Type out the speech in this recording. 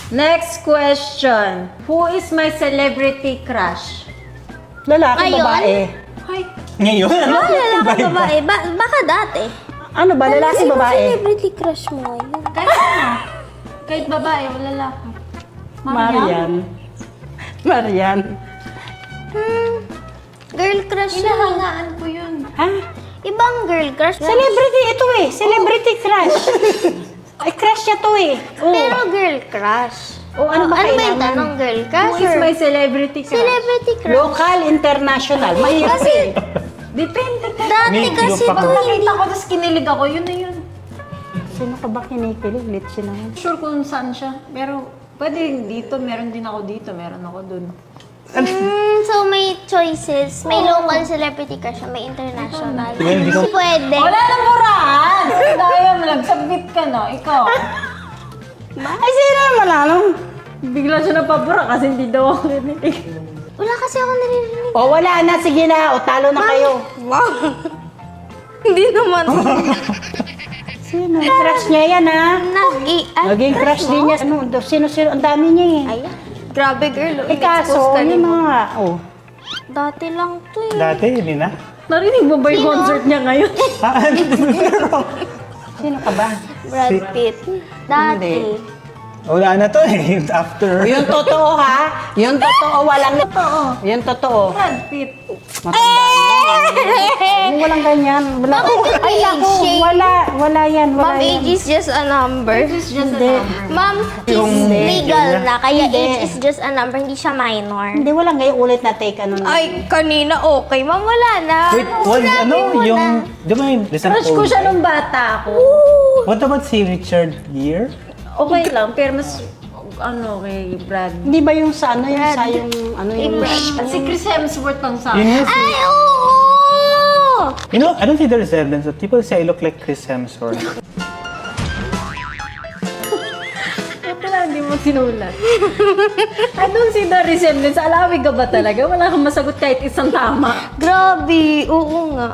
Next question. Who is my celebrity crush? Lalaki, Ngayon? babae. Ay, Ngayon, ano? Lalaki, babae. Baka dati. Ano ba, lalaki, Sino babae? celebrity crush mo ngayon? kahit ano. Kahit babae o lalaki. Marian. Marian. Girl crush na. Hinahangaan ko yun. Ha? Ibang girl crush. Celebrity ito eh. Celebrity crush. Ay, crush niya to eh. Oh. Pero girl crush. Ano ba ano ba yung kailangan? tanong? Girl Who crush is or my celebrity crush? celebrity crush? Local, international. Mahirap Kasi eh. Depende ka. dati May kasi clue pa to ka. hindi. Nakita ko, tapos kinilig ako, yun na yun. Sino ka ba kinikilig? Litsi naman. Sure kung saan siya. Pero, pwede dito, meron din ako dito, meron ako dun. So may choices. May local celebrity crush, may international. Well, hindi ko- Pwede. Wala nang buraan! Dahil nag-submit ka, no? Ikaw. Ay, sino naman alam? Bigla siya napabura kasi hindi daw ako kinilig. Wala kasi ako naririnig. O, wala na. Sige na. O, talo na kayo. Wow. Hindi naman. Sino? Crush niya yan, ha? Naging crush din niya. Ano, sino? Ang dami niya eh. Ay, grabe girl. Eh, kaso, yun na nga. Oh. Dati lang to eh. Dati, hindi na. Narinig mo ba yung Sino? concert niya ngayon? Sino ka ba? Brad Pitt. Dati. Hindi. Wala na to eh. After. Yung totoo, ha? Yung totoo, walang... Totoo. Yung totoo. Brad Pitt. Matanda yan. Yung walang ganyan. Wala. Bakit yung Ay, age naku. shame? Wala yan. Wala Ma'am, yan. age is just a number. It's just Hindi. a number. Ma'am, is Yung legal medyo na. Kaya Hindi. age is just a number. Hindi siya minor. Hindi, wala ngayon ulit na take ano na. Ay, kanina okay. Ma'am, wala na. Wait, what, ano? mo Yung, na. di ba yung listen Crush ko siya nung bata ako. What about si Richard Gere? Okay lang, pero mas, ano, kay Brad. Hindi ba yung sa ano, yung sa yung ano yung... At si Chris Hemsworth ang sa Yun yung si, Ay, oo! you know, I don't see the resemblance, but people say I look like Chris Hemsworth. Ito lang, hindi mo sinulat. I don't see the resemblance. Alawig ka ba talaga? Wala kang masagot kahit isang tama. Grabe, oo nga.